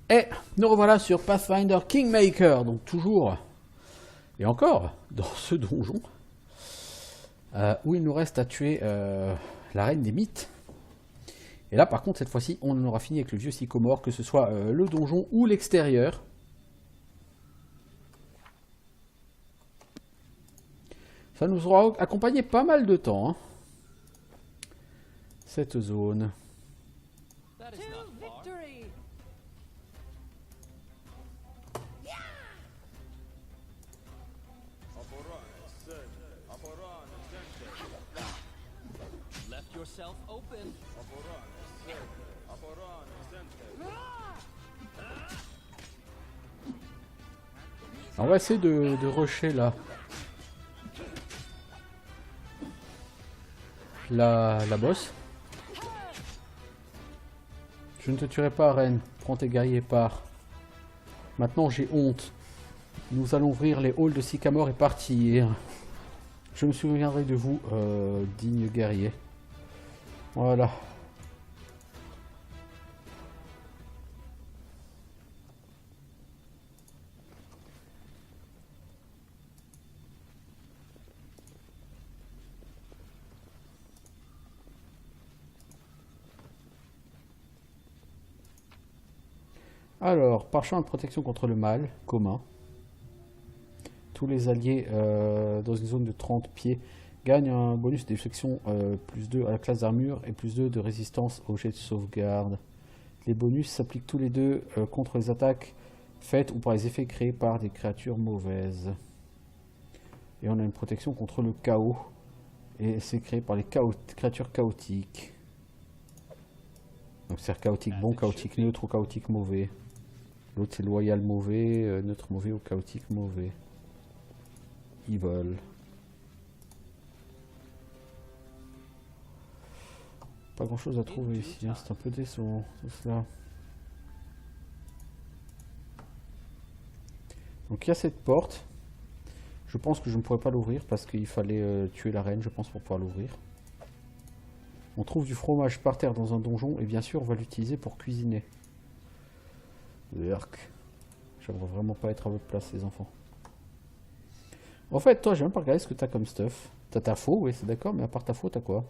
Et nous revoilà sur Pathfinder Kingmaker, donc toujours et encore dans ce donjon où il nous reste à tuer la reine des mythes. Et là par contre cette fois-ci on en aura fini avec le vieux sycomore, que ce soit le donjon ou l'extérieur. Ça nous aura accompagné pas mal de temps, hein, cette zone. On va essayer de rusher là. La bosse. Je ne te tuerai pas, reine. Prends tes guerriers et pars. Maintenant j'ai honte. Nous allons ouvrir les halls de Sycamore et partir. Je me souviendrai de vous, digne guerrier. Voilà. Alors, parchemin de protection contre le mal, commun. Tous les alliés dans une zone de 30 pieds gagnent un bonus de déflexion plus 2 à la classe d'armure et plus 2 de résistance au jet de sauvegarde. Les bonus s'appliquent tous les deux contre les attaques faites ou par les effets créés par des créatures mauvaises. Et on a une protection contre le chaos. Et c'est créé par les créatures chaotiques. Donc c'est chaotique bon, chaotique neutre ou chaotique mauvais. L'autre c'est loyal mauvais, neutre mauvais ou chaotique mauvais. Evil. Pas grand chose à trouver ici, hein. C'est un peu décevant tout cela. Donc il y a cette porte. Je pense que je ne pourrais pas l'ouvrir parce qu'il fallait tuer la reine, je pense, pour pouvoir l'ouvrir. On trouve du fromage par terre dans un donjon et bien sûr on va l'utiliser pour cuisiner. Urk. J'aimerais vraiment pas être à votre place, les enfants. En fait, toi, j'ai même pas regardé ce que t'as comme stuff. T'as ta faux, oui, c'est d'accord, mais à part ta faux, t'as quoi?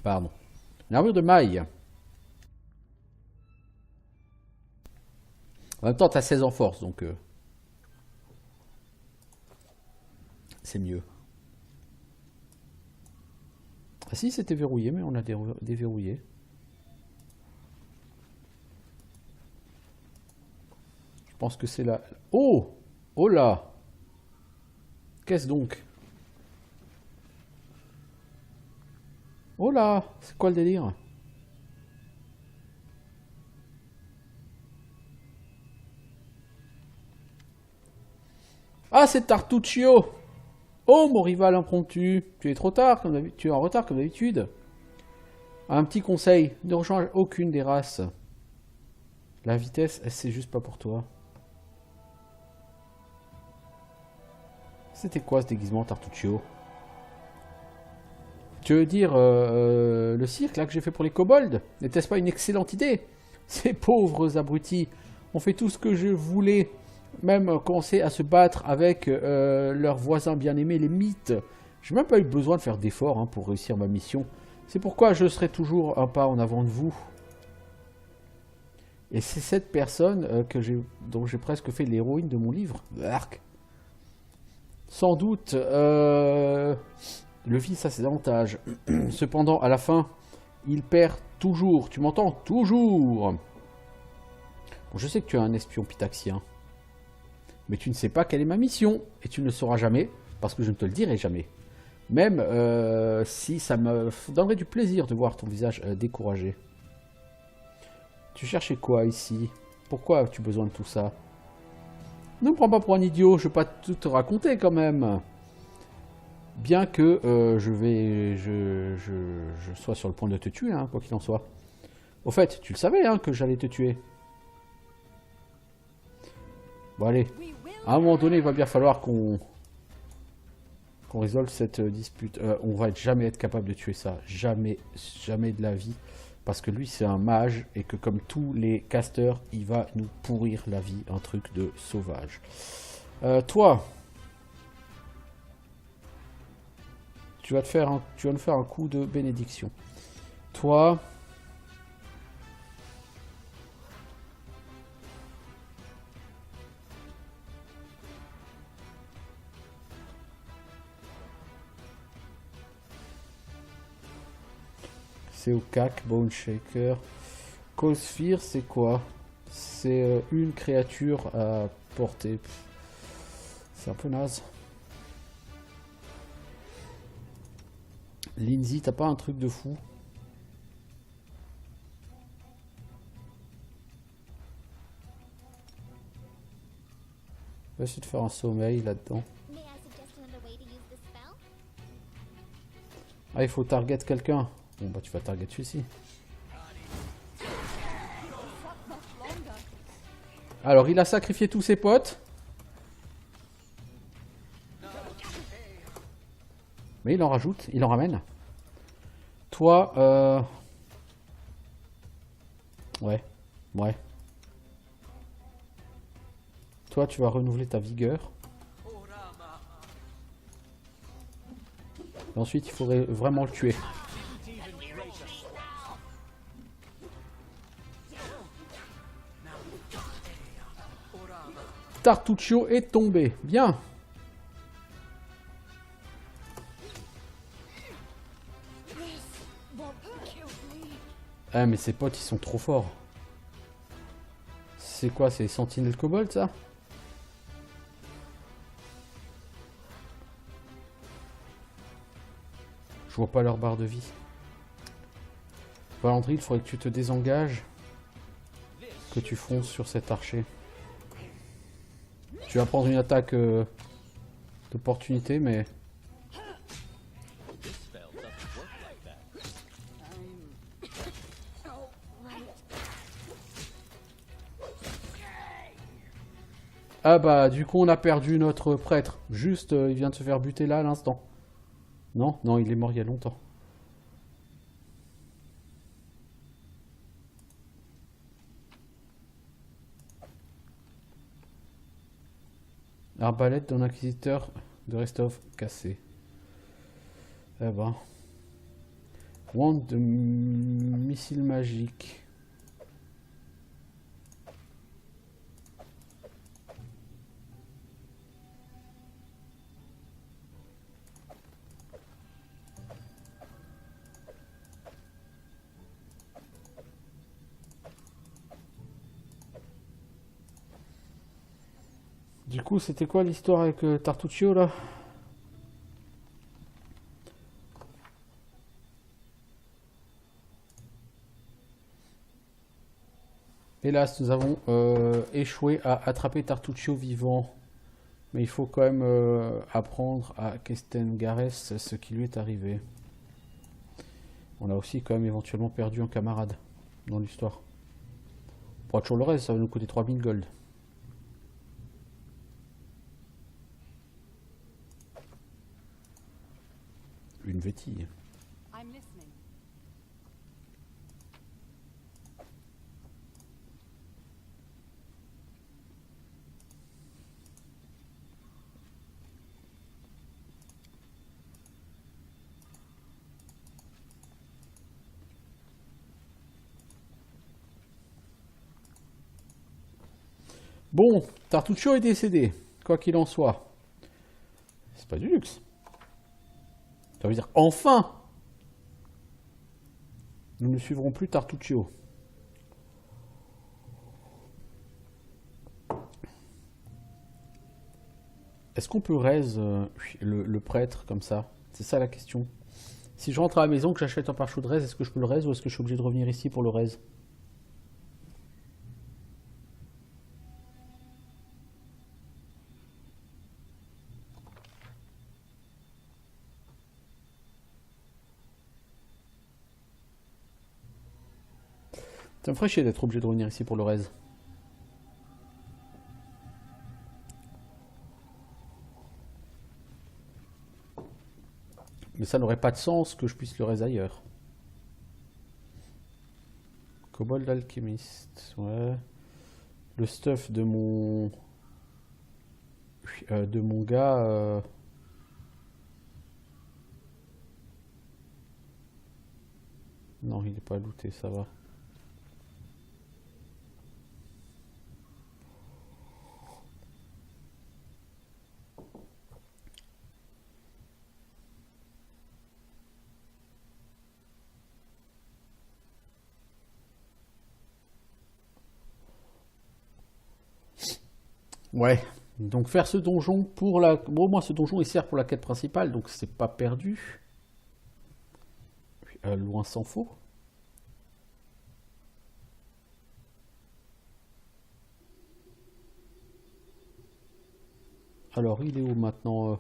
Pardon. Une armure de maille. En même temps, t'as 16 en force, donc... c'est mieux. Ah si, c'était verrouillé, mais on a déverrouillé. Je pense que c'est là... Oh! Oh là! Qu'est-ce donc? Oh là! C'est quoi le délire? Ah, c'est Tartuccio! Oh, mon rival impromptu! Tu es trop tard, comme d'habitude. Tu es en retard, comme d'habitude. Un petit conseil, ne rejoins aucune des races. La vitesse, c'est juste pas pour toi. C'était quoi ce déguisement, Tartuccio? Tu veux dire le cirque là que j'ai fait pour les kobolds? N'était-ce pas une excellente idée? Ces pauvres abrutis ont fait tout ce que je voulais, même commencer à se battre avec leurs voisins bien-aimés, les mythes. J'ai même pas eu besoin de faire d'efforts hein, pour réussir ma mission. C'est pourquoi je serai toujours un pas en avant de vous. Et c'est cette personne dont j'ai presque fait l'héroïne de mon livre. Arc. Sans doute, le vice a ses avantages. Cependant, à la fin, il perd toujours. Tu m'entends? Toujours. Bon, je sais que tu es un espion pitaxien. Mais tu ne sais pas quelle est ma mission. Et tu ne le sauras jamais, parce que je ne te le dirai jamais. Même si ça me donnerait du plaisir de voir ton visage découragé. Tu cherchais quoi ici? Pourquoi as-tu besoin de tout ça? Ne me prends pas pour un idiot, je vais pas tout te raconter quand même. Bien que je sois sur le point de te tuer, hein, quoi qu'il en soit. Au fait, tu le savais hein, que j'allais te tuer. Bon allez, à un moment donné, il va bien falloir qu'on résolve cette dispute. On va jamais être capable de tuer ça. Jamais, jamais de la vie. Parce que lui, c'est un mage et que comme tous les casters, il va nous pourrir la vie. Un truc de sauvage. Toi, tu vas me faire un coup de bénédiction. Toi, c'est au cac, Bone Shaker. Cold Sphere, c'est quoi? C'est une créature à portée. C'est un peu naze. Lindsay, t'as pas un truc de fou? Va essayer de faire un sommeil là-dedans. Ah, il faut target quelqu'un. Bon, bah tu vas target celui-ci. Alors, il a sacrifié tous ses potes. Mais il en rajoute, il en ramène. Toi, ouais, ouais. Toi, tu vas renouveler ta vigueur. Et ensuite, il faudrait vraiment le tuer. Tartuccio est tombé. Bien. Ah, mais ses potes, ils sont trop forts. C'est quoi, c'est Sentinelle Cobalt, ça? Je vois pas leur barre de vie. Valandry, il faudrait que tu te désengages. Que tu fonces sur cet archer. Tu vas prendre une attaque d'opportunité, mais... Ah bah, du coup, on a perdu notre prêtre. Juste, il vient de se faire buter là à l'instant. Non, non, il est mort il y a longtemps. Arbalète d'un inquisiteur de Restov cassé. Eh ben. Wand de missile magique. Du coup, c'était quoi l'histoire avec Tartuccio là? Hélas, nous avons échoué à attraper Tartuccio vivant. Mais il faut quand même apprendre à Kesten Garès ce qui lui est arrivé. On a aussi quand même éventuellement perdu un camarade dans l'histoire. On pourra toujours le reste, ça va nous coûter 3000 gold. Une vétille. Bon, Tartuccio est décédé, quoi qu'il en soit. C'est pas du luxe. Ça veut dire enfin, nous ne suivrons plus Tartuccio. Est-ce qu'on peut raise le prêtre comme ça? C'est ça la question. Si je rentre à la maison, que j'achète un parchou de raise, est-ce que je peux le raise ou est-ce que je suis obligé de revenir ici pour le raise? Ça me ferait chier d'être obligé de revenir ici pour le raise. Mais ça n'aurait pas de sens que je puisse le raise ailleurs. Kobold alchimiste, ouais. Le stuff de mon gars. Non, il n'est pas looté, ça va. Ouais. Donc faire ce donjon pour la... Bon, au moins ce donjon il sert pour la quête principale, donc c'est pas perdu. Loin s'en faut. Alors il est où maintenant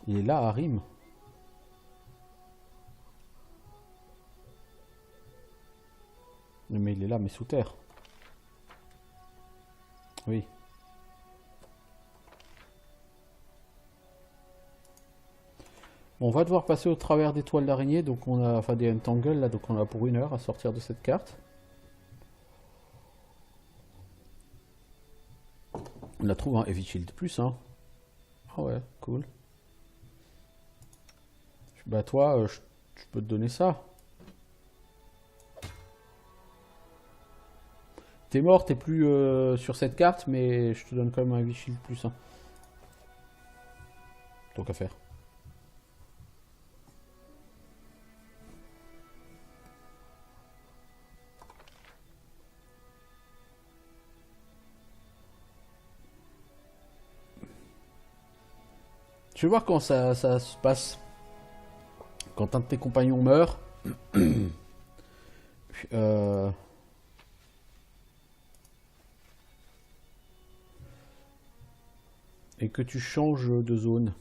Il est là, à Rime. Mais il est là, mais sous terre. Oui. On va devoir passer au travers des toiles d'araignée, donc on a, enfin des entangles là, donc on a pour 1 heure à sortir de cette carte. On a trouvé un Heavy Shield plus, hein. Ah ouais, cool. Bah toi, je peux te donner ça. T'es mort, t'es plus sur cette carte, mais je te donne quand même un Heavy Shield plus, hein. Tant qu'à faire. Je vais voir quand ça se passe. Quand un de tes compagnons meurt. euh, et que tu changes de zone.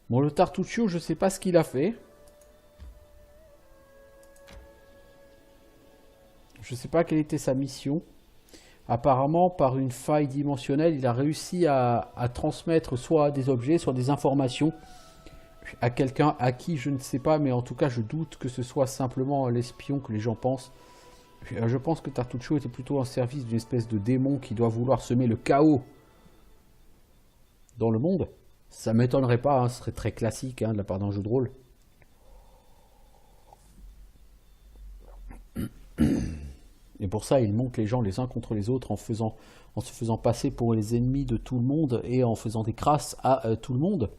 Bon, le Tartuccio, je sais pas ce qu'il a fait. Je sais pas quelle était sa mission. Apparemment, par une faille dimensionnelle, il a réussi à transmettre soit des objets, soit des informations à quelqu'un à qui je ne sais pas, mais en tout cas, je doute que ce soit simplement l'espion que les gens pensent. Je pense que Tartuccio était plutôt en service d'une espèce de démon qui doit vouloir semer le chaos dans le monde. Ça m'étonnerait pas, hein, ce serait très classique hein, de la part d'un jeu de rôle. Et pour ça, il monte les gens les uns contre les autres en se faisant passer pour les ennemis de tout le monde et en faisant des crasses à tout le monde.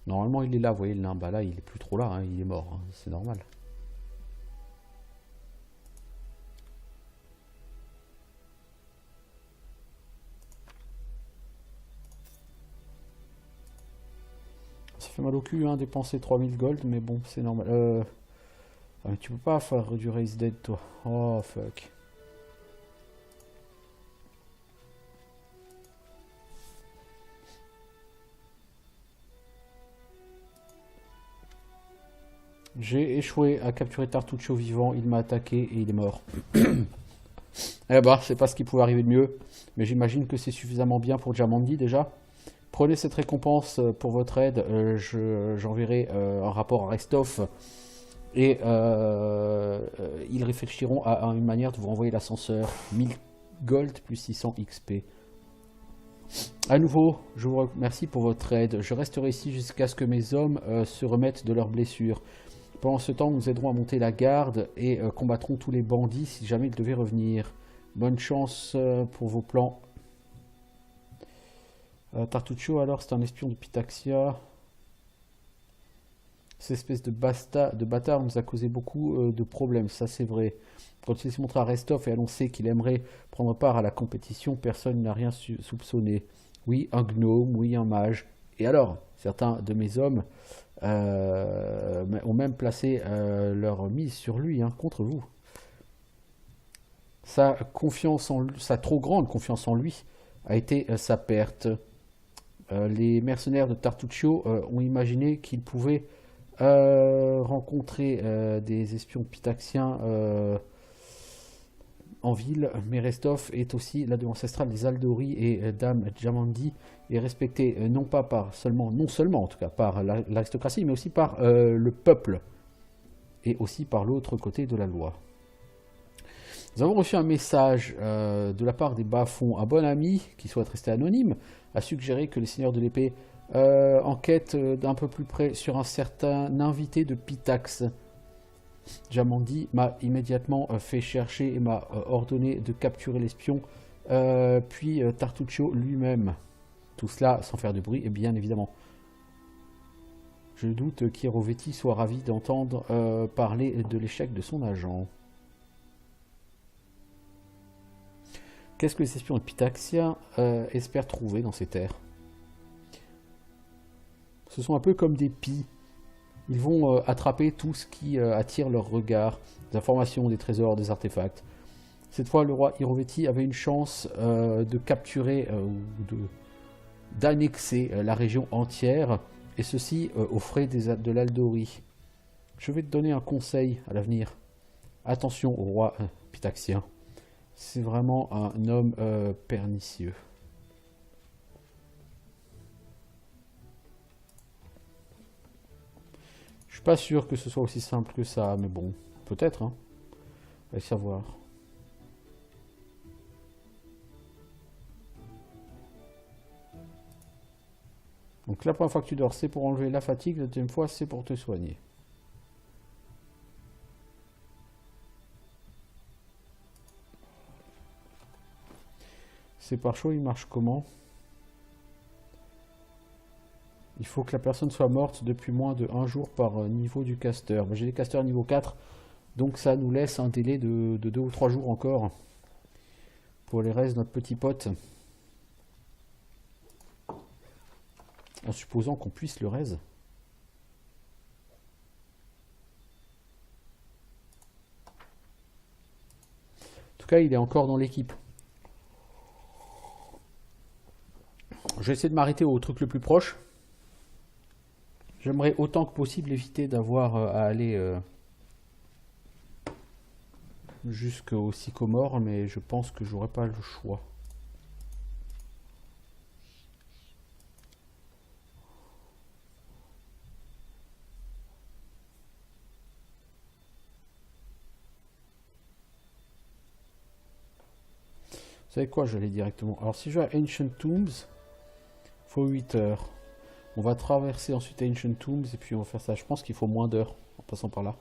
Normalement, il est là, vous voyez le nain. Bah là, il est plus trop là, hein, il est mort, hein, c'est normal. Ça fait mal au cul, hein, dépenser 3000 gold, mais bon, c'est normal. Ah, mais tu peux pas faire du raise dead, toi. Oh, fuck. J'ai échoué à capturer Tartuccio vivant, il m'a attaqué et il est mort. Eh bah, c'est pas ce qui pouvait arriver de mieux, mais j'imagine que c'est suffisamment bien pour Jamandi déjà. Prenez cette récompense pour votre aide, j'enverrai un rapport à Restov et ils réfléchiront à une manière de vous renvoyer l'ascenseur. 1000 gold plus 600 XP. À nouveau, je vous remercie pour votre aide. Je resterai ici jusqu'à ce que mes hommes se remettent de leurs blessures. Pendant ce temps, nous aiderons à monter la garde et combattrons tous les bandits si jamais ils devaient revenir. Bonne chance pour vos plans. Tartuccio, alors, c'est un espion de Pitaxia. Cette espèce de bâtard nous a causé beaucoup de problèmes, ça c'est vrai. Quand il s'est montré à Restov et annoncé qu'il aimerait prendre part à la compétition, personne n'a rien soupçonné. Oui, un gnome, oui, un mage. Et alors, certains de mes hommes ont même placé leur mise sur lui, hein, contre vous. Sa trop grande confiance en lui a été sa perte. les mercenaires de Tartuccio ont imaginé qu'ils pouvaient rencontrer des espions pitaxiens en ville, mais Restov est aussi la demeure ancestrale des Aldori et Dame Jamandi est respectée non pas par seulement, non seulement en tout cas par l'aristocratie, mais aussi par le peuple et aussi par l'autre côté de la loi. Nous avons reçu un message de la part des bas-fonds. Un bon ami, qui souhaite rester anonyme, a suggéré que les seigneurs de l'épée enquêtent d'un peu plus près sur un certain invité de Pitax. Jamandi m'a immédiatement fait chercher et m'a ordonné de capturer l'espion, puis Tartuccio lui-même. Tout cela sans faire de bruit, et bien évidemment. Je doute qu'Hierovetti soit ravi d'entendre parler de l'échec de son agent. Qu'est-ce que les espions de Pitaxia espèrent trouver dans ces terres? Ce sont un peu comme des pies. Ils vont attraper tout ce qui attire leur regard, des informations, des trésors, des artefacts. Cette fois, le roi Hierovetti avait une chance de capturer ou d'annexer la région entière, et ceci aux frais de l'Aldori. Je vais te donner un conseil à l'avenir. Attention au roi pitaxien. C'est vraiment un homme pernicieux. Je suis pas sûr que ce soit aussi simple que ça, mais bon, peut-être, hein. On va savoir. Donc la première fois que tu dors, c'est pour enlever la fatigue, la deuxième fois, c'est pour te soigner. C'est par chaud, il marche comment? Il faut que la personne soit morte depuis moins de 1 jour par niveau du caster. J'ai des casters niveau 4, donc ça nous laisse un délai de 2 ou 3 jours encore. Pour les restes, notre petit pote. En supposant qu'on puisse le raise. En tout cas, il est encore dans l'équipe. Je vais essayer de m'arrêter au truc le plus proche. J'aimerais autant que possible éviter d'avoir à aller jusqu'au sycomore, mais je pense que j'aurai pas le choix. Vous savez quoi, je vais aller directement. Alors si je vais à Ancient Tombs, il faut 8 heures. On va traverser ensuite Ancient Tombs et puis on va faire ça. Je pense qu'il faut moins d'heures en passant par là.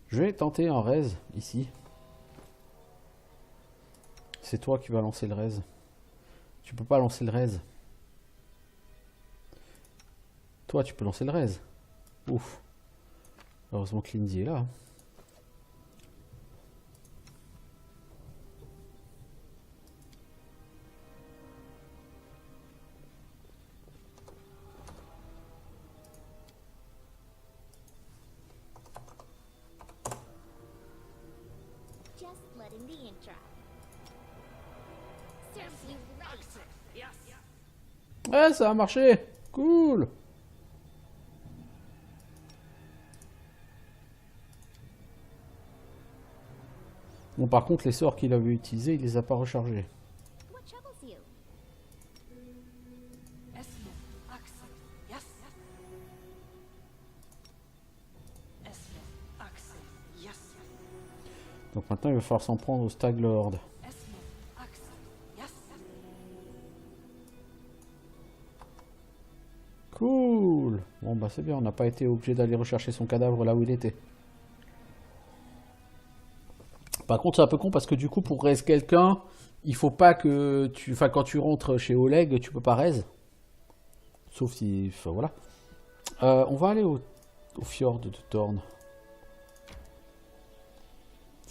Je vais tenter un raise ici. C'est toi qui vas lancer le raise. Tu peux pas lancer le raise. Toi, tu peux lancer le raise. Ouf. Heureusement que Lindsay est là. Ouais, ça a marché. Cool. Bon, par contre, les sorts qu'il avait utilisés, il les a pas rechargés. Donc maintenant, il va falloir s'en prendre au Stag Lord. Cool. Bon, bah c'est bien, on n'a pas été obligé d'aller rechercher son cadavre là où il était. Par contre, c'est un peu con parce que du coup, pour raise quelqu'un, il faut pas que tu... Enfin, quand tu rentres chez Oleg, tu peux pas raise. Sauf si... Enfin, voilà. On va aller au fjord de Thorn.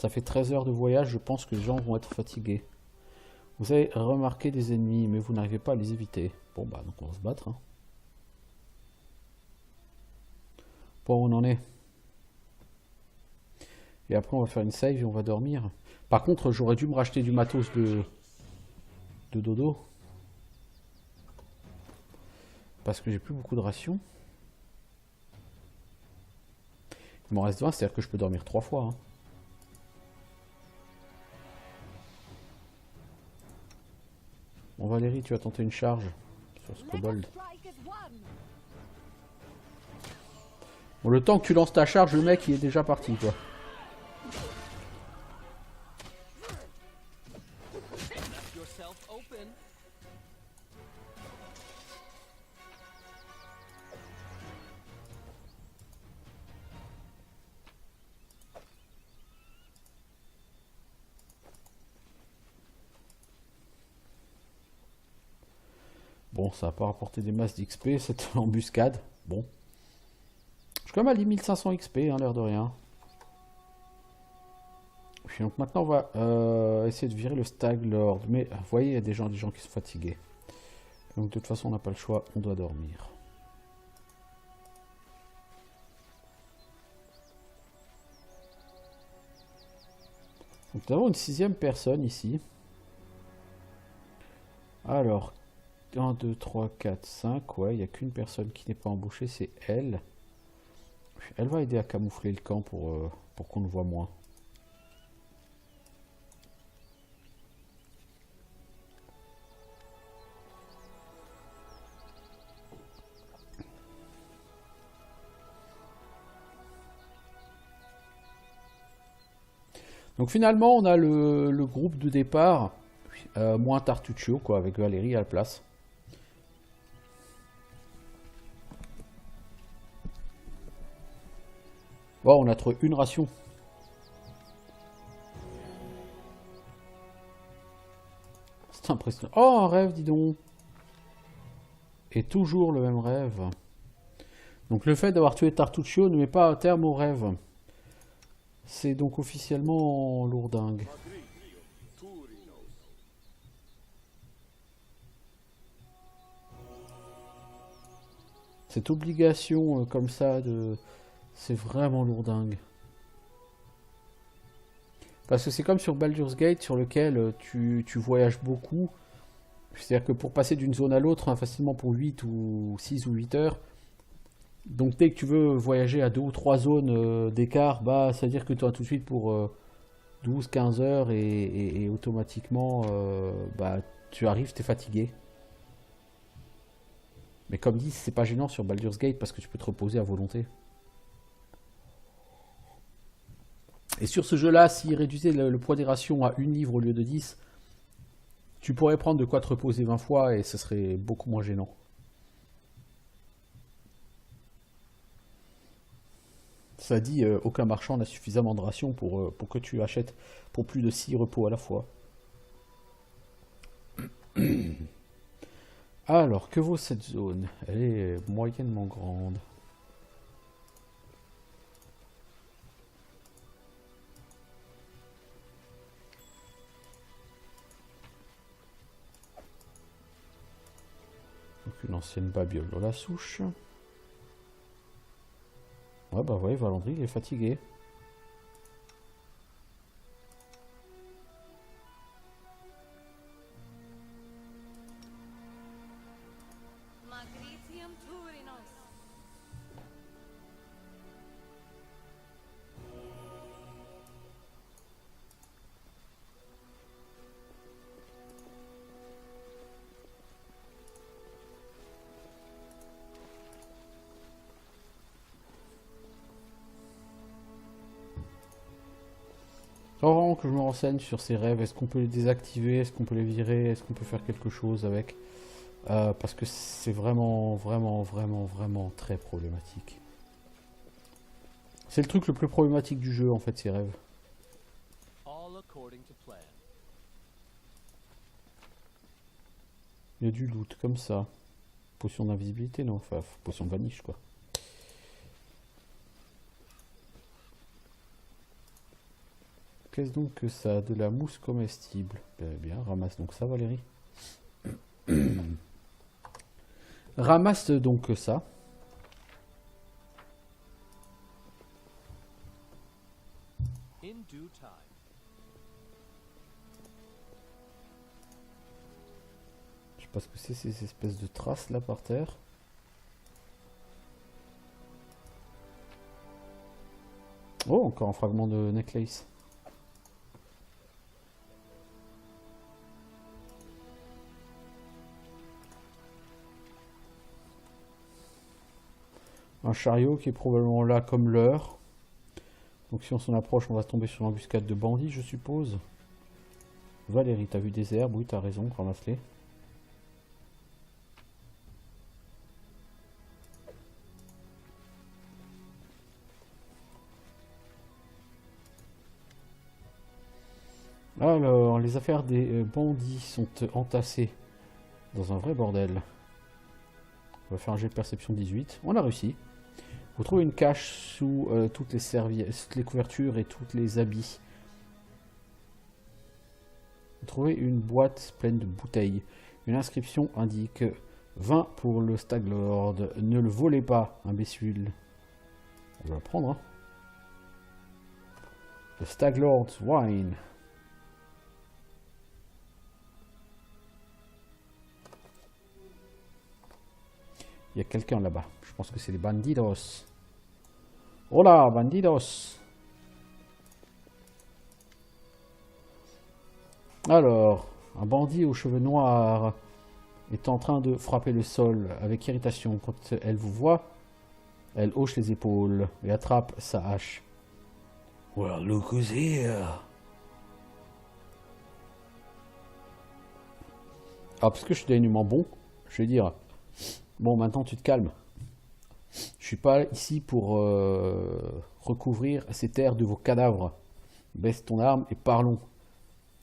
Ça fait 13 heures de voyage, je pense que les gens vont être fatigués. Vous avez remarqué des ennemis, mais vous n'arrivez pas à les éviter. Bon bah donc on va se battre. Hein. Bon, où on en est. Et après on va faire une save et on va dormir. Par contre j'aurais dû me racheter du matos de dodo. Parce que j'ai plus beaucoup de rations. Il m'en reste 20, c'est-à-dire que je peux dormir 3 fois. Hein. Bon Valérie, tu vas tenter une charge sur ce kobold. Bon, le temps que tu lances ta charge, le mec il est déjà parti quoi. Bon, ça va pas rapporter des masses d'XP cette embuscade. Bon. Je suis quand même à 1500 XP, hein, l'air de rien. Puis donc maintenant on va essayer de virer le Stag Lord. Mais vous voyez, il y a des gens qui sont fatigués. Donc de toute façon on n'a pas le choix, on doit dormir. Donc nous avons une 6e personne ici. Alors, 1, 2, 3, 4, 5. Ouais, il n'y a qu'une personne qui n'est pas embauchée, c'est elle. Elle va aider à camoufler le camp pour qu'on le voit moins. Donc finalement, on a le groupe de départ, moins Tartuccio, quoi, avec Valérie à la place. Bon, on a trouvé une ration. C'est impressionnant. Oh, un rêve, dis donc. Et toujours le même rêve. Donc le fait d'avoir tué Tartuccio ne met pas un terme au rêve. C'est donc officiellement lourdingue. Cette obligation comme ça de... C'est vraiment lourdingue. Parce que c'est comme sur Baldur's Gate sur lequel tu voyages beaucoup. C'est-à-dire que pour passer d'une zone à l'autre, hein, facilement pour 8 ou 6 ou 8 heures. Donc dès que tu veux voyager à 2 ou 3 zones d'écart, bah ça veut dire que tu as tout de suite pour 12-15 heures et automatiquement bah, tu arrives, tu es fatigué. Mais comme dit, c'est pas gênant sur Baldur's Gate parce que tu peux te reposer à volonté. Et sur ce jeu-là, s'il réduisait le poids des rations à 1 livre au lieu de 10, tu pourrais prendre de quoi te reposer 20 fois et ce serait beaucoup moins gênant. Ça dit, aucun marchand n'a suffisamment de rations pour que tu achètes pour plus de 6 repos à la fois. Alors, que vaut cette zone? Elle est moyennement grande. Donc une ancienne babiole dans la souche. Ouais bah ouais, Valandry il est fatigué. Faut vraiment que je me renseigne sur ces rêves. Est-ce qu'on peut les désactiver? Est-ce qu'on peut les virer? Est-ce qu'on peut faire quelque chose avec? Parce que c'est vraiment, vraiment, vraiment, vraiment très problématique. C'est le truc le plus problématique du jeu en fait, ces rêves. Il y a du loot comme ça. Potion d'invisibilité, non? Enfin, potion de vanish quoi. Qu'est-ce donc que ça? De la mousse comestible. Bien, ramasse donc ça, Valérie. Ramasse donc ça. Je sais pas ce que c'est ces espèces de traces là par terre. Oh, encore un fragment de necklace. Un chariot qui est probablement là comme l'heure. Donc si on s'en approche, on va tomber sur l'embuscade de bandits, je suppose. Valérie, t'as vu des herbes? Oui, t'as raison, ramasse-les. Alors, les affaires des bandits sont entassées dans un vrai bordel. On va faire un jet de perception 18. On a réussi. Vous trouvez une cache sous toutes les serviettes, toutes les couvertures et tous les habits. Vous trouvez une boîte pleine de bouteilles. Une inscription indique 20 pour le Staglord. Ne le volez pas, imbécile. On va la prendre. Hein. Le Staglord's Wine. Il y a quelqu'un là-bas. Je pense que c'est les bandidos. Hola, bandidos. Alors, un bandit aux cheveux noirs est en train de frapper le sol avec irritation. Quand elle vous voit, elle hoche les épaules et attrape sa hache. Well, look who's here. Ah, parce que je suis dénuement bon, je vais dire... Bon, maintenant tu te calmes. Je suis pas ici pour recouvrir ces terres de vos cadavres. Baisse ton arme et parlons.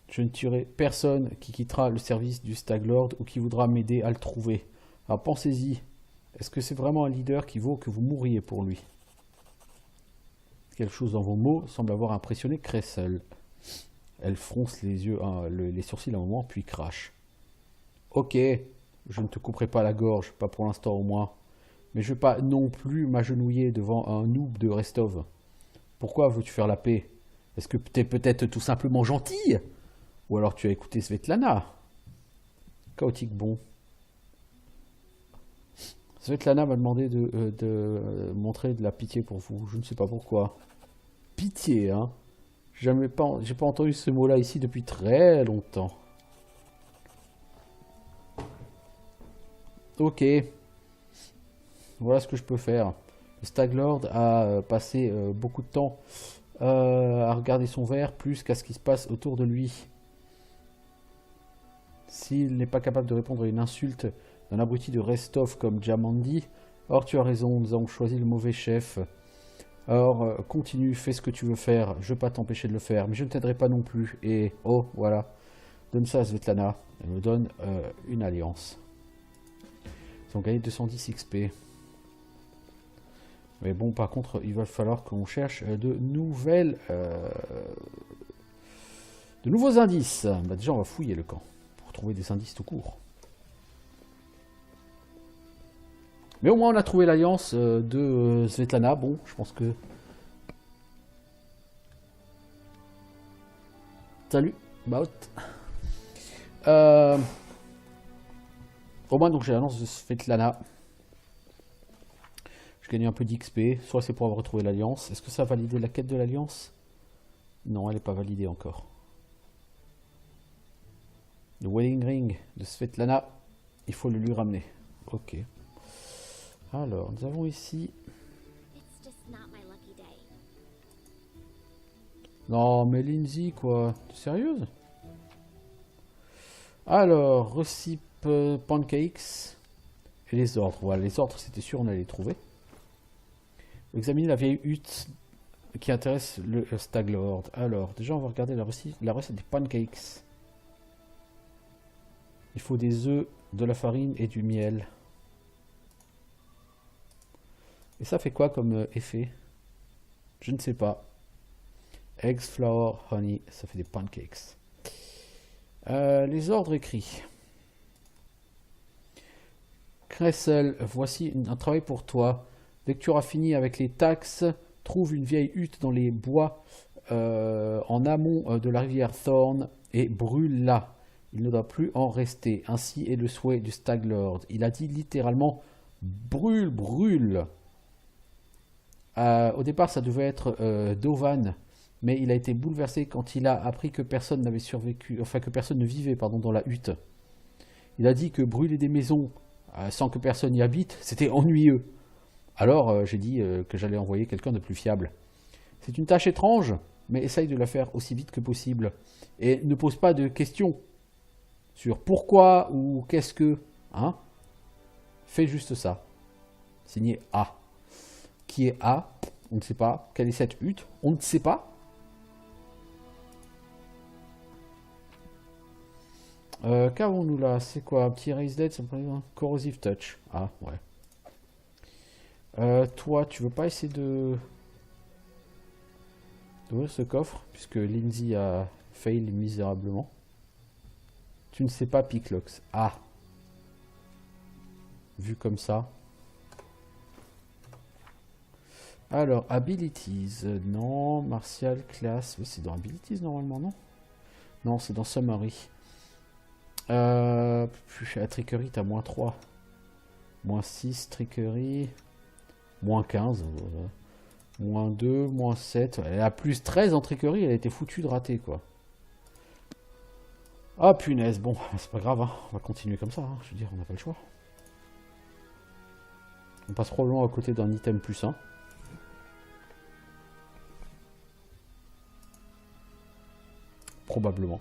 Je ne tuerai personne qui quittera le service du Staglord ou qui voudra m'aider à le trouver. Alors pensez-y. Est-ce que c'est vraiment un leader qui vaut que vous mourriez pour lui? Quelque chose dans vos mots semble avoir impressionné Cressel. Elle fronce les yeux, les sourcils un moment, puis crache. Ok. Je ne te couperai pas la gorge, pas pour l'instant au moins. Mais je ne vais pas non plus m'agenouiller devant un noob de Restov. Pourquoi veux-tu faire la paix? Est-ce que tu es peut-être tout simplement gentille? Ou alors tu as écouté Svetlana? Chaotique bon. Svetlana m'a demandé de montrer de la pitié pour vous. Je ne sais pas pourquoi. Pitié, hein? J'ai pas entendu ce mot-là ici depuis très longtemps. Ok. Voilà ce que je peux faire. Le Staglord a passé beaucoup de temps à regarder son verre plus qu'à ce qui se passe autour de lui. S'il n'est pas capable de répondre à une insulte d'un abruti de Restov comme Jamandi, or tu as raison, nous avons choisi le mauvais chef. Alors continue, fais ce que tu veux faire, je ne vais pas t'empêcher de le faire, mais je ne t'aiderai pas non plus. Et oh, voilà, donne ça à Svetlana. Elle me donne une alliance. Ils ont gagné 210 XP. Mais bon, par contre, il va falloir qu'on cherche de nouveaux indices. Bah, déjà, on va fouiller le camp pour trouver des indices tout court. Mais au moins, on a trouvé l'alliance de Svetlana. Bon, je pense que... Salut, Baut. Au moins, donc j'ai l'annonce de Svetlana. Je gagne un peu d'XP. Soit c'est pour avoir retrouvé l'alliance. Est-ce que ça a validé la quête de l'alliance? Non, elle n'est pas validée encore. Le wedding ring de Svetlana. Il faut le lui ramener. Ok. Alors, nous avons ici... Non, mais Lindsay, quoi. T'es sérieuse? Alors, recipe pancakes et les ordres. Voilà, les ordres, c'était sûr, on allait les trouver. Examiner la vieille hutte qui intéresse le Staglord. Alors, déjà, on va regarder la recette des pancakes. Il faut des œufs, de la farine et du miel. Et ça fait quoi comme effet? Je ne sais pas. Eggs, flour, honey, ça fait des pancakes. Les ordres écrits. Kressel, voici un travail pour toi. Dès que tu auras fini avec les taxes, trouve une vieille hutte dans les bois en amont de la rivière Thorn et brûle-la. Il ne doit plus en rester. Ainsi est le souhait du Staglord. Il a dit littéralement brûle, brûle. Au départ, ça devait être Dovan, mais il a été bouleversé quand il a appris que personne n'avait survécu, enfin que personne ne vivait, pardon, dans la hutte. Il a dit que brûler des maisons sans que personne y habite, c'était ennuyeux. Alors j'ai dit que j'allais envoyer quelqu'un de plus fiable. C'est une tâche étrange, mais essaye de la faire aussi vite que possible. Et ne pose pas de questions sur pourquoi ou qu'est-ce que. Hein? Fais juste ça. Signé A. Qui est A? On ne sait pas. Quelle est cette hutte? On ne sait pas. Qu'avons-nous là? C'est quoi? Un petit raise dead? Corrosive touch. Ah, ouais. Toi, tu veux pas essayer d'ouvrir ce coffre? Puisque Lindsay a fail misérablement. Tu ne sais pas Picklox. Ah. Vu comme ça. Alors, abilities. Non. Martial, classe. Oui, c'est dans abilities normalement, non? Non, c'est dans summary. La trickerie, t'as moins 3. Moins 6, trickerie. Moins 15. Moins 2, moins 7. Elle a plus 13 en trickerie, elle a été foutue de rater, quoi. Ah, punaise. Bon, c'est pas grave, hein. On va continuer comme ça, hein. Je veux dire, on n'a pas le choix. On passe probablement à côté d'un item plus 1. Probablement.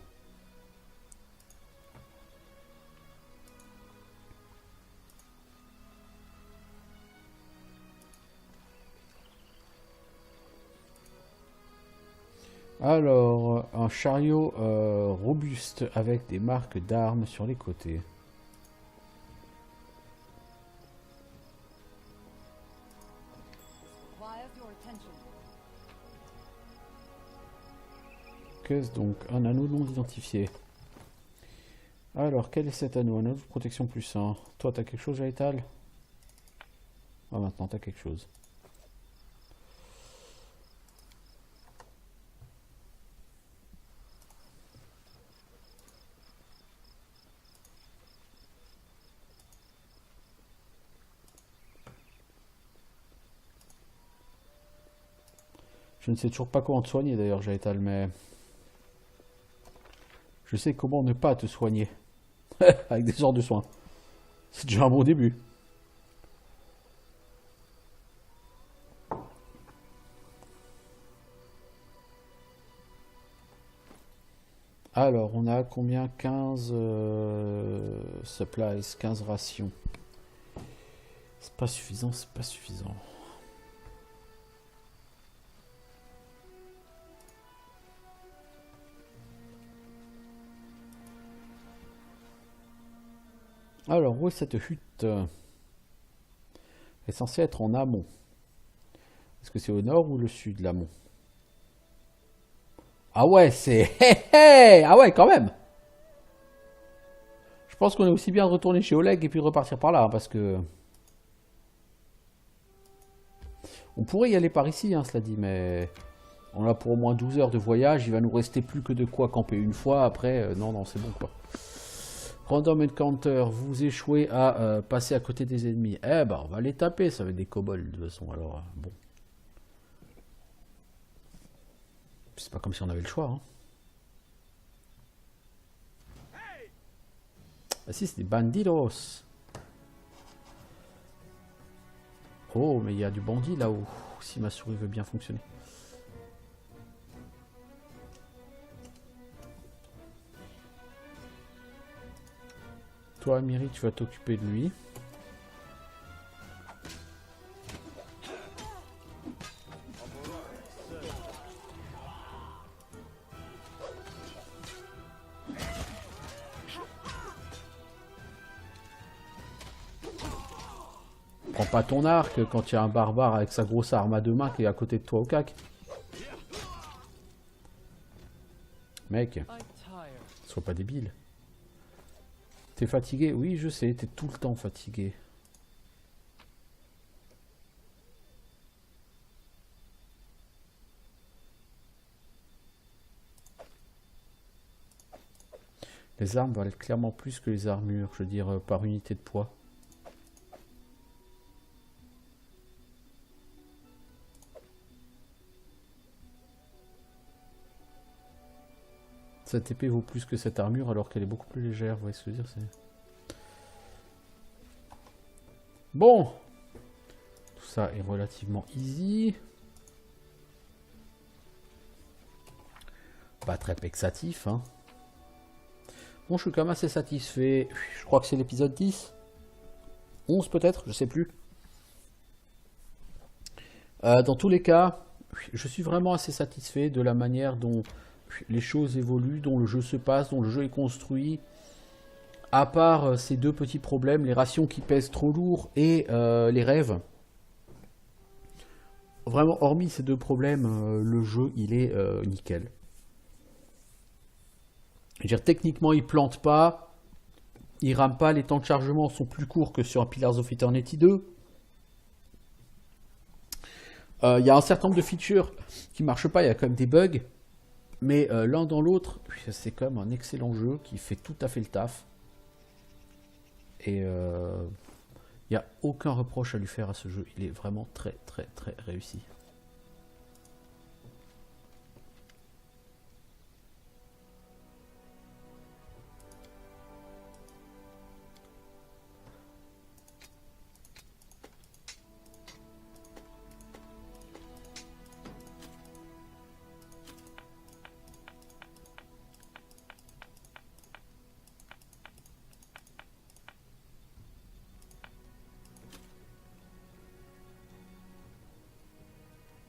Alors, un chariot robuste avec des marques d'armes sur les côtés. Qu'est-ce donc? Un anneau non identifié. Alors, quel est cet anneau? Un anneau de protection plus 1. Toi, t'as quelque chose, Jaital? Ah, maintenant, t'as quelque chose. Je ne sais toujours pas comment te soigner d'ailleurs, Jaital, mais... Je sais comment ne pas te soigner. Avec des sorts de soins. C'est déjà un bon début. Alors, on a combien? 15 supplies, 15 rations. C'est pas suffisant, c'est pas suffisant. Alors, où est cette hutte? Elle est censée être en amont. Est-ce que c'est au nord ou le sud, l'amont? Ah ouais, c'est... Ah ouais, quand même! Je pense qu'on est aussi bien de retourner chez Oleg et puis de repartir par là, hein, parce que... On pourrait y aller par ici, hein, cela dit, mais... On a pour au moins 12 heures de voyage, il va nous rester plus que de quoi camper une fois, après, non, c'est bon, quoi. Random Encounter, vous échouez à passer à côté des ennemis. Eh ben, on va les taper, ça va être des kobolds, de toute façon, alors, bon. C'est pas comme si on avait le choix, hein. Ah si, c'est des bandidos. Oh, mais il y a du bandit là-haut, si ma souris veut bien fonctionner. Toi, Miri, tu vas t'occuper de lui. Prends pas ton arc quand il y a un barbare avec sa grosse arme à deux mains qui est à côté de toi au cac. Mec, sois pas débile. T'es fatigué? Oui, je sais, t'es tout le temps fatigué. Les armes valent clairement plus que les armures, je veux dire, par unité de poids. Cette épée vaut plus que cette armure alors qu'elle est beaucoup plus légère, vous voyez ce que je veux dire, c'est... Bon, tout ça est relativement easy. Pas très vexatif, hein. Bon, je suis quand même assez satisfait. Je crois que c'est l'épisode 10. 11 peut-être, je sais plus. Dans tous les cas, je suis vraiment assez satisfait de la manière dont les choses évoluent, dont le jeu se passe, dont le jeu est construit. À part ces deux petits problèmes, les rations qui pèsent trop lourd et les rêves. Vraiment, hormis ces deux problèmes, le jeu, il est nickel. Je veux dire, techniquement, il plante pas, il rame pas, les temps de chargement sont plus courts que sur un Pillars of Eternity 2. Il y a un certain nombre de features qui marchent pas, il y a quand même des bugs, mais l'un dans l'autre, c'est quand même un excellent jeu qui fait tout à fait le taf. Et il n'y a aucun reproche à lui faire à ce jeu, il est vraiment très très très réussi.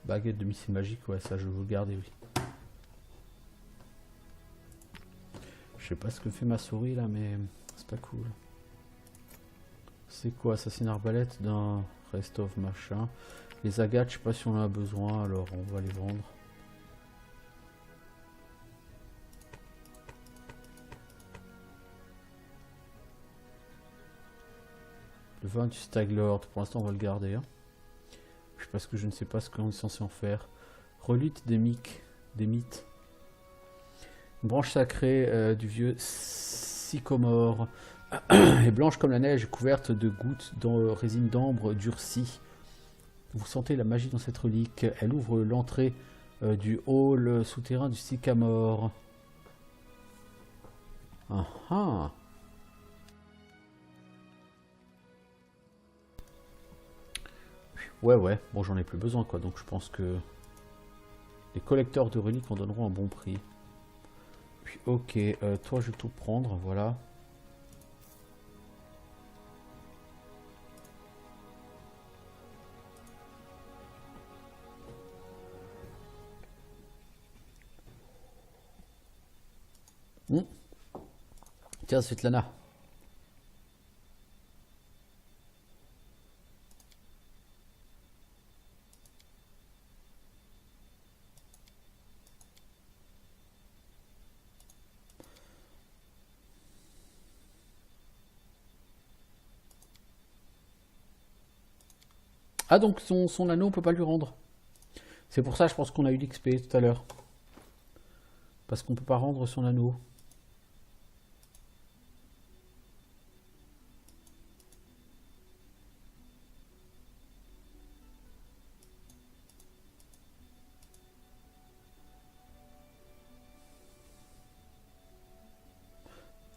Baguette de missile magique, ouais, ça je veux le garder, oui. Je sais pas ce que fait ma souris là, mais c'est pas cool. C'est quoi, assassin arbalète d'un rest of machin. Les agates, je sais pas si on en a besoin, alors on va les vendre. Le vin du Staglord, pour l'instant on va le garder. Hein. Parce que je ne sais pas ce qu'on est censé en faire. Relite des mythes. Une branche sacrée du vieux sycomore. est blanche comme la neige, couverte de gouttes de résine d'ambre durcie. Vous sentez la magie dans cette relique. Elle ouvre l'entrée du hall souterrain du sycamore. Ah ah. Ouais, bon j'en ai plus besoin quoi, donc je pense que les collecteurs de reliques en donneront un bon prix. Puis ok, toi je vais tout prendre, voilà. Tiens, Svetlana. Ah donc son anneau on peut pas lui rendre. C'est pour ça je pense qu'on a eu l'XP tout à l'heure. Parce qu'on peut pas rendre son anneau.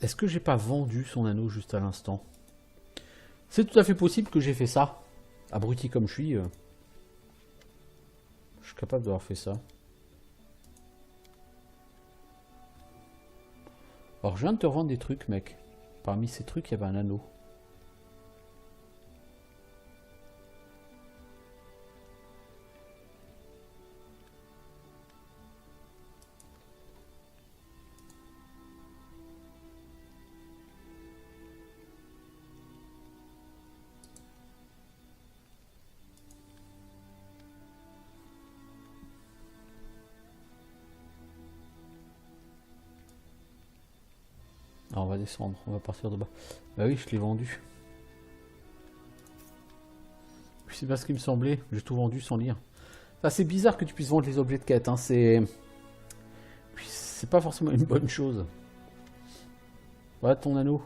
Est-ce que j'ai pas vendu son anneau juste à l'instant? C'est tout à fait possible que j'ai fait ça. Abruti comme je suis capable d'avoir fait ça. Alors je viens de te revendre des trucs mec. Parmi ces trucs il y avait un anneau. Alors on va descendre, on va partir de bas. Bah oui, je l'ai vendu. C'est pas ce qui me semblait, j'ai tout vendu sans lire. C'est bizarre que tu puisses vendre les objets de quête, hein. C'est pas forcément une bonne chose. Voilà ton anneau.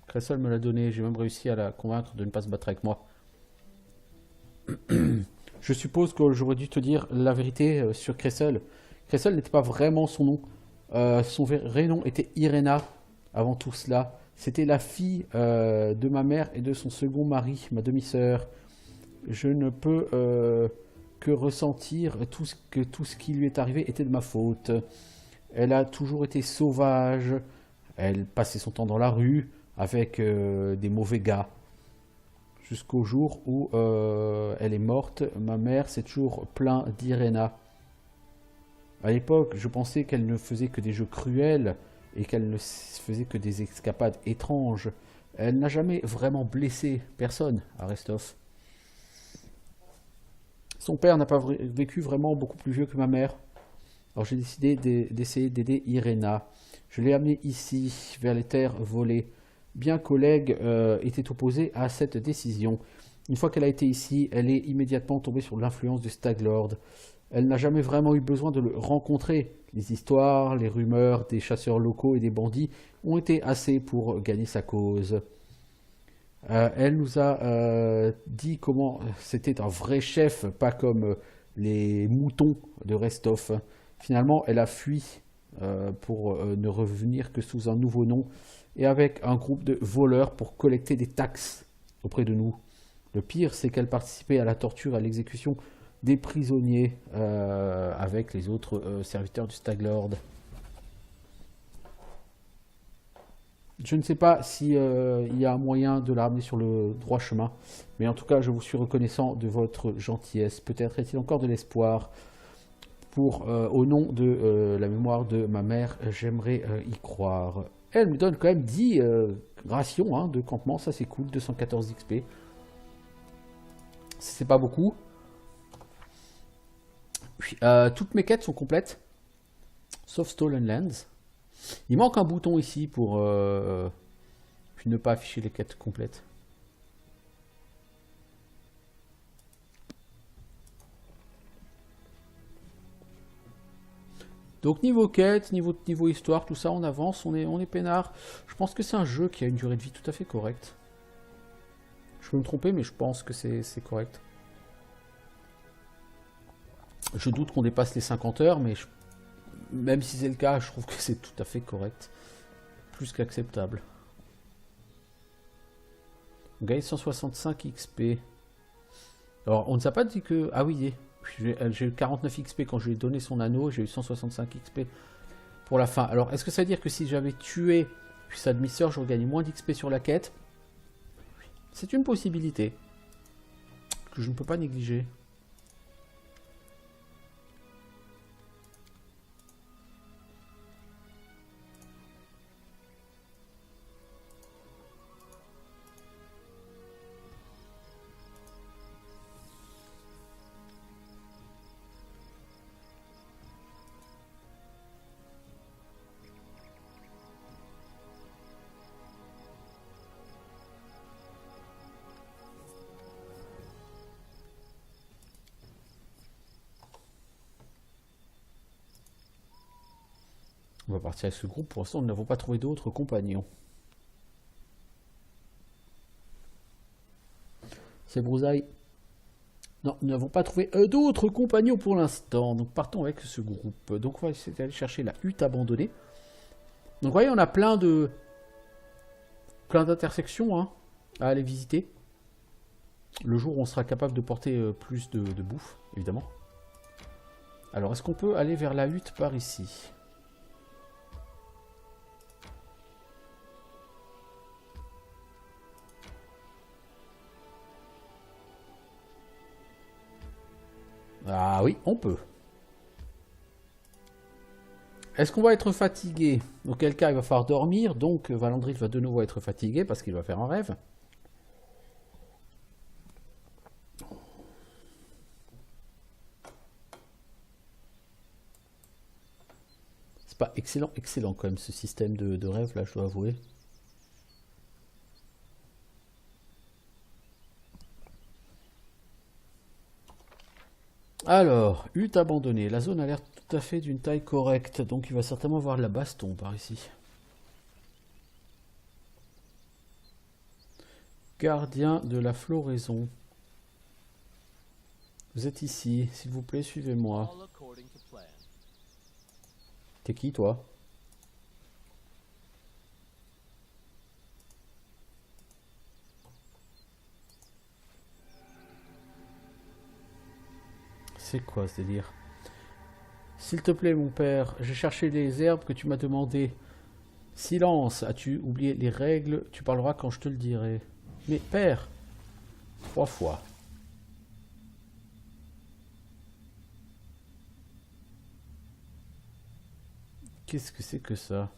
Cressol me l'a donné, j'ai même réussi à la convaincre de ne pas se battre avec moi. Je suppose que j'aurais dû te dire la vérité sur Cressol. Cressol n'était pas vraiment son nom. Son vrai nom était Irena. Avant tout cela, c'était la fille de ma mère et de son second mari, ma demi-sœur. Je ne peux que ressentir que tout ce qui lui est arrivé était de ma faute. Elle a toujours été sauvage. Elle passait son temps dans la rue avec des mauvais gars. Jusqu'au jour où elle est morte, ma mère s'est toujours plaint d'Irena. À l'époque, je pensais qu'elle ne faisait que des jeux cruels et qu'elle ne faisait que des escapades étranges. Elle n'a jamais vraiment blessé personne à Restov. Son père n'a pas vécu vraiment beaucoup plus vieux que ma mère. Alors j'ai décidé d'essayer d'aider Irena. Je l'ai amenée ici, vers les terres volées. Bien collègue était opposé à cette décision. Une fois qu'elle a été ici, elle est immédiatement tombée sur l'influence du Staglord. Elle n'a jamais vraiment eu besoin de le rencontrer. Les histoires, les rumeurs des chasseurs locaux et des bandits ont été assez pour gagner sa cause. Elle nous a dit comment c'était un vrai chef, pas comme les moutons de Restov. Finalement, elle a fui pour ne revenir que sous un nouveau nom et avec un groupe de voleurs pour collecter des taxes auprès de nous. Le pire, c'est qu'elle participait à la torture et à l'exécution des prisonniers avec les autres serviteurs du Staglord. Je ne sais pas si il y a un moyen de la ramener sur le droit chemin, mais en tout cas, je vous suis reconnaissant de votre gentillesse. Peut-être est-il encore de l'espoir. Au nom de la mémoire de ma mère, j'aimerais y croire. Elle me donne quand même 10 rations hein, de campement, ça c'est cool, 214 XP. C'est pas beaucoup. Puis, toutes mes quêtes sont complètes, sauf Stolen Lands. Il manque un bouton ici pour ne pas afficher les quêtes complètes. Donc niveau quête, niveau histoire, tout ça, on avance, on est peinard. Je pense que c'est un jeu qui a une durée de vie tout à fait correcte. Je peux me tromper, mais je pense que c'est correct. Je doute qu'on dépasse les 50 heures, mais même si c'est le cas, je trouve que c'est tout à fait correct. Plus qu'acceptable. On gagne 165 XP. Alors, on ne s'est pas dit que... Ah oui, j'ai eu 49 XP quand je lui ai donné son anneau, j'ai eu 165 XP pour la fin. Alors, est-ce que ça veut dire que si j'avais tué sa demi-sœur, j'aurais gagné moins d'XP sur la quête? C'est une possibilité que je ne peux pas négliger. On va partir avec ce groupe. Pour l'instant, nous n'avons pas trouvé d'autres compagnons. C'est Brousaille. Non, nous n'avons pas trouvé d'autres compagnons pour l'instant. Donc partons avec ce groupe. Donc on va essayer d'aller chercher la hutte abandonnée. Donc vous voyez, on a plein d'intersections hein, à aller visiter. Le jour où on sera capable de porter plus de bouffe, évidemment. Alors, est-ce qu'on peut aller vers la hutte par ici ? Ah oui, on peut. Est-ce qu'on va être fatigué? Auquel cas, il va falloir dormir. Donc, Valandril va de nouveau être fatigué parce qu'il va faire un rêve. C'est pas excellent quand même ce système de rêve là, je dois avouer. Alors, hutte abandonnée. La zone a l'air tout à fait d'une taille correcte, donc il va certainement avoir de la baston par ici. Gardien de la floraison. Vous êtes ici, s'il vous plaît, suivez-moi. T'es qui, toi? C'est quoi ce délire? S'il te plaît, mon père, j'ai cherché les herbes que tu m'as demandées. Silence, as-tu oublié les règles? Tu parleras quand je te le dirai. Mais père, 3 fois. Qu'est-ce que c'est que ça?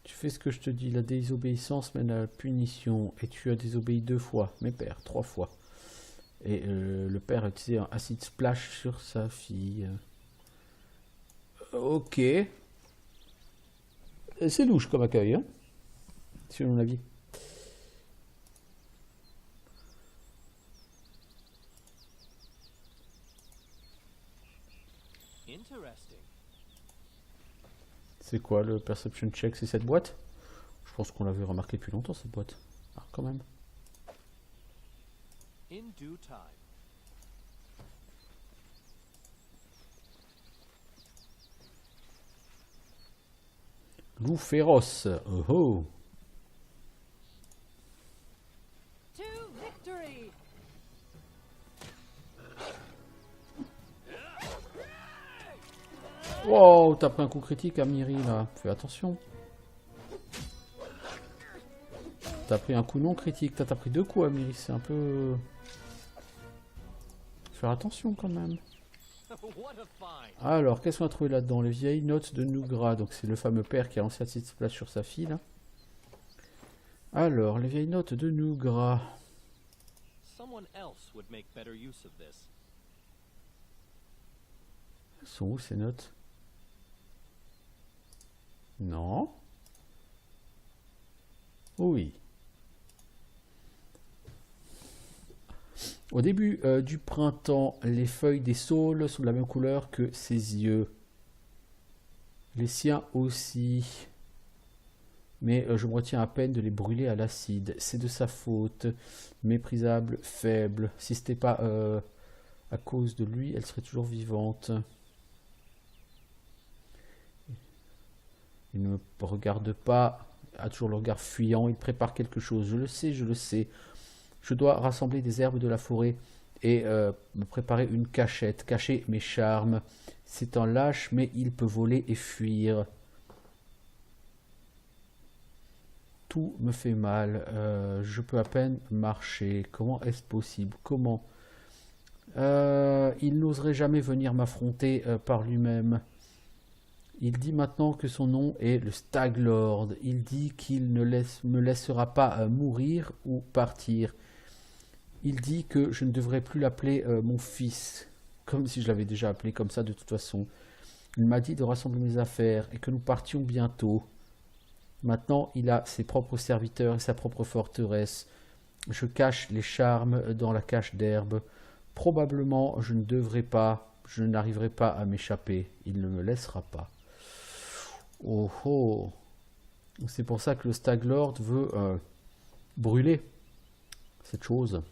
Tu fais ce que je te dis, la désobéissance mène à la punition, et tu as désobéi 2 fois. Mais père, 3 fois. Et le père a utilisé un acide splash sur sa fille. Ok. C'est louche comme accueil, hein, sur mon avis. C'est quoi le perception check? C'est cette boîte? Je pense qu'on l'avait remarqué depuis longtemps, cette boîte. Ah, quand même. Loup féroce. Oh oh. Wow, t'as pris un coup critique, Amiri, là. Fais attention. T'as pris un coup non critique. T'as pris 2 coups, Amiri. C'est un peu... Faire attention, quand même. Alors, qu'est-ce qu'on a trouvé là-dedans? Les vieilles notes de Nougra. Donc, c'est le fameux père qui a lancé acide splash sur sa fille, là. Alors, les vieilles notes de Nougra. Elles sont où, ces notes? Non. Oui. Au début du printemps, les feuilles des saules sont de la même couleur que ses yeux. Les siens aussi. Mais je me retiens à peine de les brûler à l'acide. C'est de sa faute. Méprisable, faible. Si c'était pas à cause de lui, elle serait toujours vivante. Il ne me regarde pas. A toujours le regard fuyant. Il prépare quelque chose. Je le sais, je le sais. Je dois rassembler des herbes de la forêt et me préparer une cachette, cacher mes charmes. C'est un lâche, mais il peut voler et fuir. Tout me fait mal. Je peux à peine marcher. Comment est-ce possible? Comment? Il n'oserait jamais venir m'affronter par lui-même. Il dit maintenant que son nom est le Staglord. Il dit qu'il ne me laissera pas mourir ou partir. Il dit que je ne devrais plus l'appeler mon fils, comme si je l'avais déjà appelé comme ça de toute façon. Il m'a dit de rassembler mes affaires et que nous partions bientôt. Maintenant, il a ses propres serviteurs et sa propre forteresse. Je cache les charmes dans la cache d'herbe. Probablement, je n'arriverai pas à m'échapper. Il ne me laissera pas. Oh oh. C'est pour ça que le Staglord veut brûler cette chose.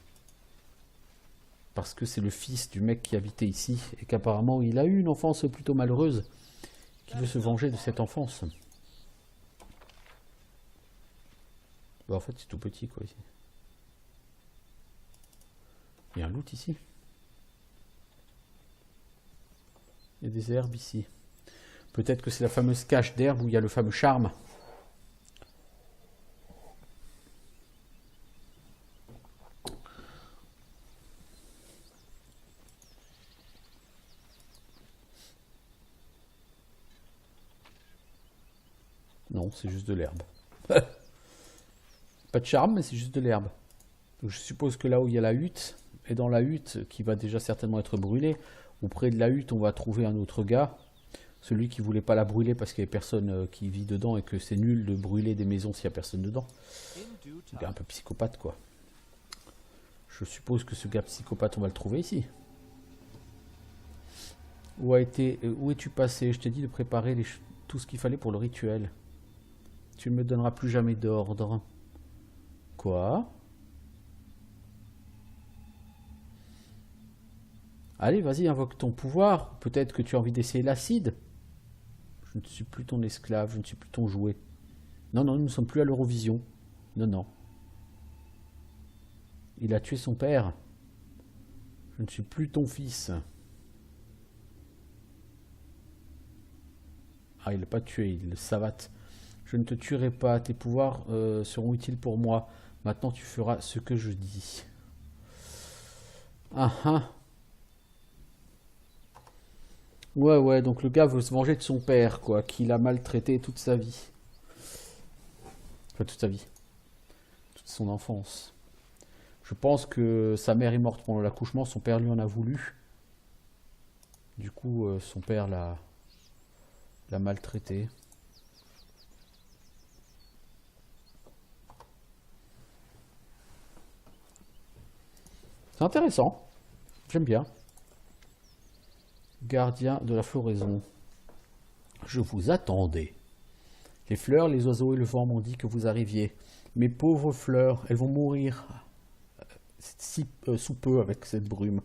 Parce que c'est le fils du mec qui habitait ici et qu'apparemment il a eu une enfance plutôt malheureuse, qui veut se venger de cette enfance. Bah en fait c'est tout petit quoi ici. Il y a un loot ici. Il y a des herbes ici. Peut-être que c'est la fameuse cache d'herbe où il y a le fameux charme. Non, c'est juste de l'herbe. Pas de charme, mais c'est juste de l'herbe. Donc je suppose que là où il y a la hutte, et dans la hutte, qui va déjà certainement être brûlée, ou près de la hutte, on va trouver un autre gars. Celui qui voulait pas la brûler parce qu'il n'y a personne qui vit dedans et que c'est nul de brûler des maisons s'il n'y a personne dedans. Un gars un peu psychopathe, quoi. Je suppose que ce gars psychopathe, on va le trouver ici. Où es-tu passé? Je t'ai dit de préparer tout ce qu'il fallait pour le rituel. Tu ne me donneras plus jamais d'ordre. Quoi? Allez, vas-y, invoque ton pouvoir. Peut-être que tu as envie d'essayer l'acide. Je ne suis plus ton esclave, je ne suis plus ton jouet. Non, non, nous ne sommes plus à l'Eurovision. Non, non. Il a tué son père. Je ne suis plus ton fils. Ah, il l'a pas tué, il le savate. Je ne te tuerai pas, tes pouvoirs seront utiles pour moi. Maintenant, tu feras ce que je dis. Ah ah. Ouais, ouais, donc le gars veut se venger de son père, quoi, qu'il a maltraité toute sa vie. Enfin, toute sa vie. Toute son enfance. Je pense que sa mère est morte pendant l'accouchement, son père lui en a voulu. Du coup, son père l'a maltraité. C'est intéressant. J'aime bien. Gardien de la floraison. Je vous attendais. Les fleurs, les oiseaux et le vent m'ont dit que vous arriviez. Mes pauvres fleurs, elles vont mourir sous peu avec cette brume.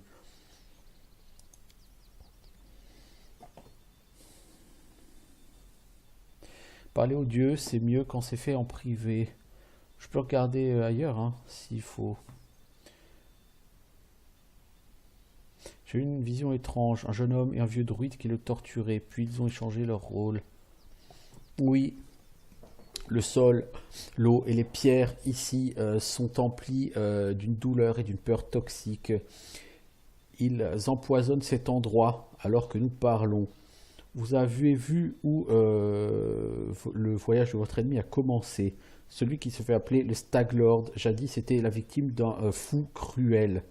Parler aux dieux, c'est mieux quand c'est fait en privé. Je peux regarder ailleurs, hein, s'il faut. J'ai eu une vision étrange, un jeune homme et un vieux druide qui le torturaient, puis ils ont échangé leur rôle. Oui, le sol, l'eau et les pierres ici sont emplis d'une douleur et d'une peur toxique. Ils empoisonnent cet endroit alors que nous parlons. Vous avez vu où le voyage de votre ennemi a commencé. Celui qui se fait appeler le Staglord, jadis c'était la victime d'un fou cruel.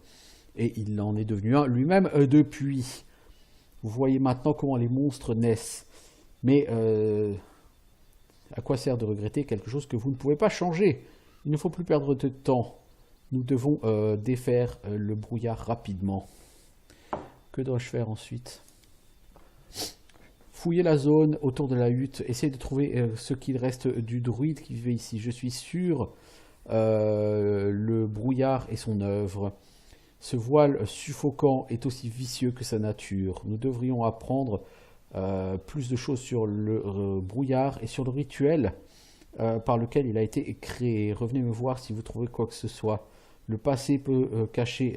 Et il en est devenu un lui-même depuis. Vous voyez maintenant comment les monstres naissent. Mais à quoi sert de regretter quelque chose que vous ne pouvez pas changer? Il ne faut plus perdre de temps. Nous devons défaire le brouillard rapidement. Que dois-je faire ensuite? Fouiller la zone autour de la hutte. Essayez de trouver ce qu'il reste du druide qui vivait ici. Je suis sûr le brouillard est son œuvre. Ce voile suffocant est aussi vicieux que sa nature. Nous devrions apprendre plus de choses sur le brouillard et sur le rituel par lequel il a été créé. Revenez me voir si vous trouvez quoi que ce soit. Le passé peut cacher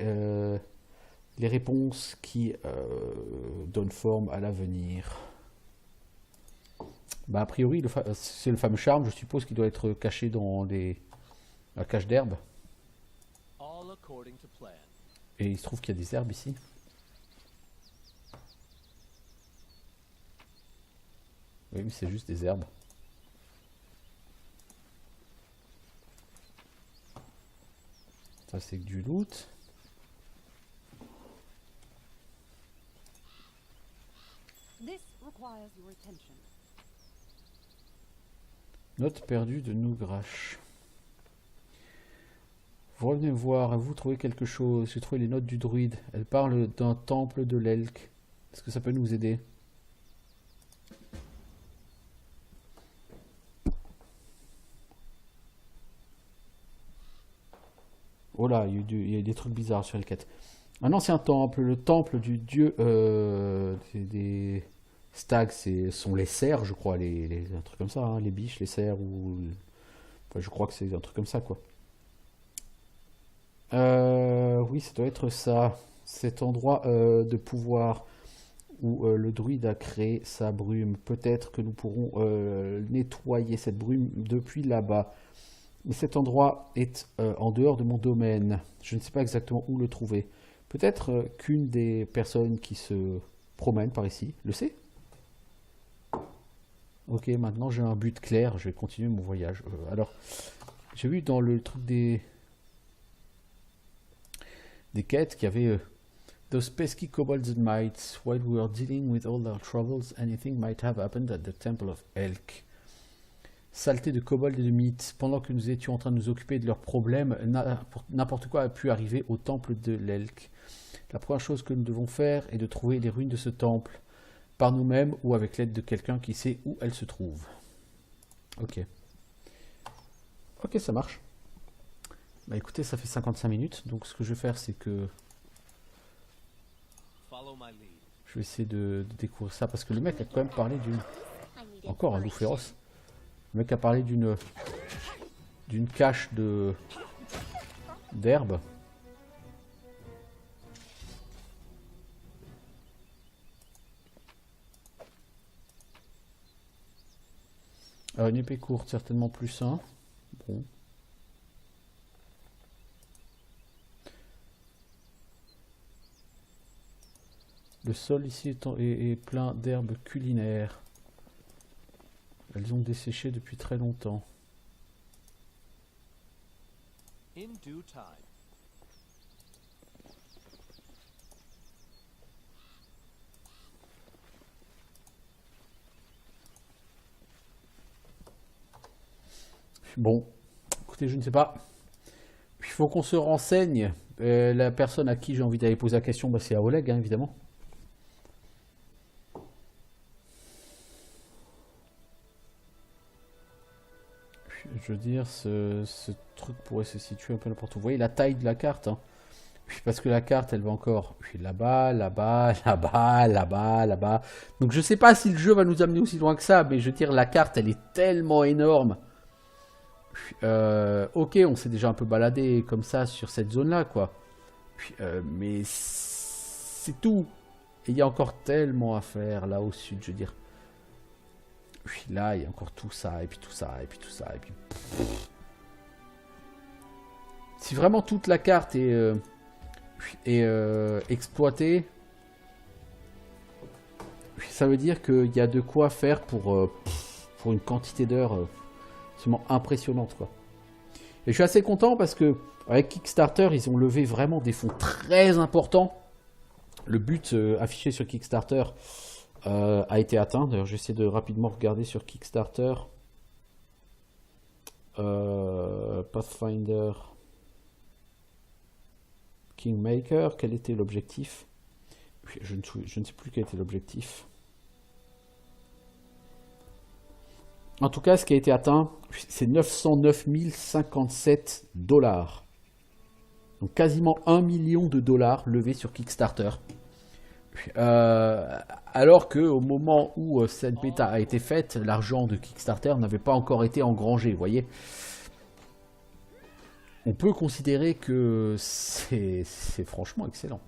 les réponses qui donnent forme à l'avenir. Bah, a priori, c'est le fameux charme, je suppose qu'il doit être caché dans la cage d'herbe. Et il se trouve qu'il y a des herbes ici. Oui, mais c'est juste des herbes. Ça, c'est que du loot. Note perdue de Nougrache. Vous revenez me voir, vous trouvez quelque chose. J'ai trouvé les notes du druide. Elle parle d'un temple de l'Elk. Est-ce que ça peut nous aider? Oh là, il y a des trucs bizarres sur Elket. Un ancien temple, le temple du dieu des stags, sont les cerfs, je crois, un truc comme ça, hein, les biches, les cerfs, enfin, je crois que c'est un truc comme ça, quoi. Oui, ça doit être ça. Cet endroit de pouvoir où le druide a créé sa brume. Peut-être que nous pourrons nettoyer cette brume depuis là-bas. Mais cet endroit est en dehors de mon domaine. Je ne sais pas exactement où le trouver. Peut-être qu'une des personnes qui se promènent par ici le sait. Ok, maintenant j'ai un but clair. Je vais continuer mon voyage. Alors, j'ai vu dans le truc des quêtes qu'il y avait those pesky kobolds and mites. While we were dealing with all our troubles, anything might have happened at the Temple of Elk. Saleté de kobolds et de mythes. Pendant que nous étions en train de nous occuper de leurs problèmes, n'importe quoi a pu arriver au temple de l'Elk. La première chose que nous devons faire est de trouver les ruines de ce temple. par nous-mêmes ou avec l'aide de quelqu'un qui sait où elle se trouve. Ok. Ok, ça marche. Bah écoutez, ça fait 55 minutes, donc ce que je vais faire, c'est que je vais essayer de découvrir ça, parce que le mec a quand même parlé d'une... Encore un loup féroce. Le mec a parlé d'une cache d'herbe. Une épée courte, certainement plus 1. Bon. Le sol ici est plein d'herbes culinaires. Elles ont desséché depuis très longtemps. Bon, écoutez, je ne sais pas. Il faut qu'on se renseigne. La personne à qui j'ai envie d'aller poser la question, bah, c'est à Oleg, hein, évidemment. Je veux dire, ce truc pourrait se situer un peu n'importe où. Vous voyez la taille de la carte, hein. Parce que la carte, elle va encore là-bas, là-bas, là-bas, là-bas, là-bas. Donc je sais pas si le jeu va nous amener aussi loin que ça, mais je veux dire, la carte, elle est tellement énorme. Ok, on s'est déjà un peu baladé comme ça sur cette zone-là, quoi. Mais c'est tout. Et il y a encore tellement à faire là au sud, je veux dire. Là, il y a encore tout ça, et puis tout ça, et puis tout ça, et puis... Si vraiment toute la carte est exploitée, ça veut dire qu'il y a de quoi faire pour une quantité d'heures absolument impressionnante, quoi. Et je suis assez content parce que avec Kickstarter, ils ont levé vraiment des fonds très importants. Le but affiché sur Kickstarter a été atteint. D'ailleurs, j'essaie de rapidement regarder sur Kickstarter. Pathfinder Kingmaker, quel était l'objectif? Je ne sais plus quel était l'objectif. En tout cas, ce qui a été atteint, c'est 909 057 $. Donc quasiment 1 million de dollars levés sur Kickstarter. Alors qu'au moment où cette bêta a été faite, l'argent de Kickstarter n'avait pas encore été engrangé, vous voyez. On peut considérer que c'est franchement excellent.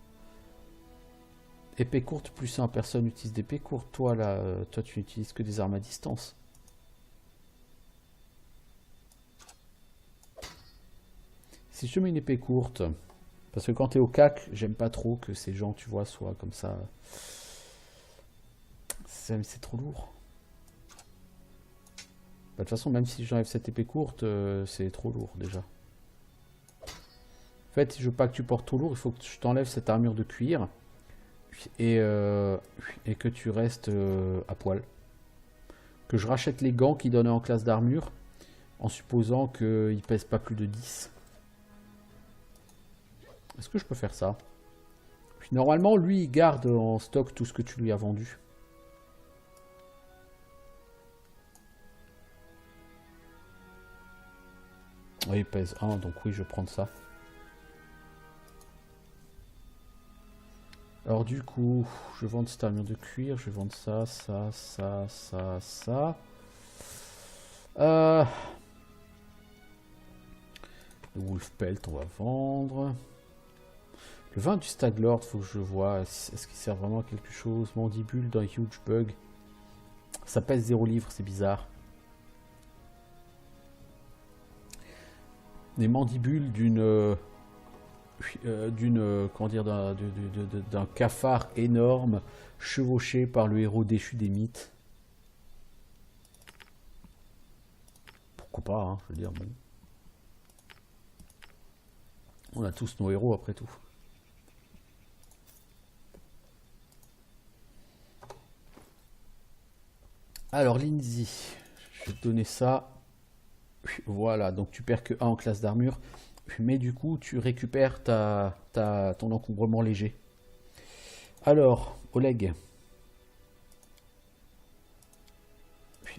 Épée courte plus 1, personne n'utilise d'épée courte. Toi, là, toi, tu n'utilises que des armes à distance. Si je te mets une épée courte, parce que quand tu es au CAC, j'aime pas trop que ces gens, tu vois, soient comme ça. C'est trop lourd. Bah, de toute façon, même si j'enlève cette épée courte, c'est trop lourd déjà. En fait, si je veux pas que tu portes trop lourd, il faut que je t'enlève cette armure de cuir et que tu restes à poil. Que je rachète les gants qui donnaient en classe d'armure en supposant qu'ils pèsent pas plus de 10. Est-ce que je peux faire ça? Puis normalement, lui, il garde en stock tout ce que tu lui as vendu. Oui, il pèse 1, donc oui, je vais prendre ça. Alors du coup, je vais vendre cette armure de cuir, je vais vendre ça, ça, ça, ça, ça. Le Wolf Pelt, on va vendre. Le vin du Staglord, faut que je vois. Est-ce qu'il sert vraiment à quelque chose? Mandibule d'un Huge Bug. Ça pèse 0 livres, c'est bizarre. Des mandibules comment dire, d'un cafard énorme chevauché par le héros déchu des mythes. Pourquoi pas, hein, je veux dire, bon. On a tous nos héros après tout. Alors Lindsay, je vais te donner ça. Voilà, donc tu perds que 1 en classe d'armure. Mais du coup, tu récupères ton encombrement léger. Alors, Oleg.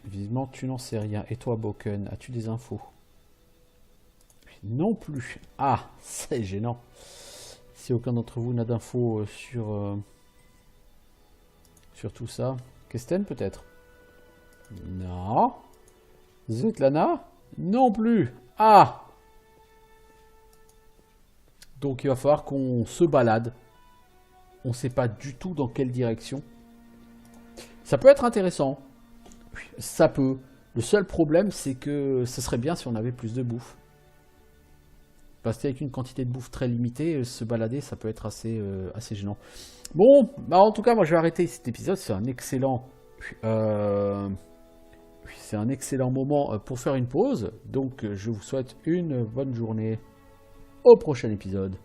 Visiblement, tu n'en sais rien. Et toi, Boken, as-tu des infos? Non plus. Ah, c'est gênant. Si aucun d'entre vous n'a d'infos sur tout ça. Kesten, peut-être? Non. Svetlana? Non plus. Ah! Donc il va falloir qu'on se balade. On ne sait pas du tout dans quelle direction. Ça peut être intéressant. Ça peut. Le seul problème, c'est que ce serait bien si on avait plus de bouffe. Parce qu'avec une quantité de bouffe très limitée, se balader, ça peut être assez gênant. Bon, bah en tout cas, moi je vais arrêter cet épisode. C'est un excellent moment pour faire une pause. Donc je vous souhaite une bonne journée. Au prochain épisode.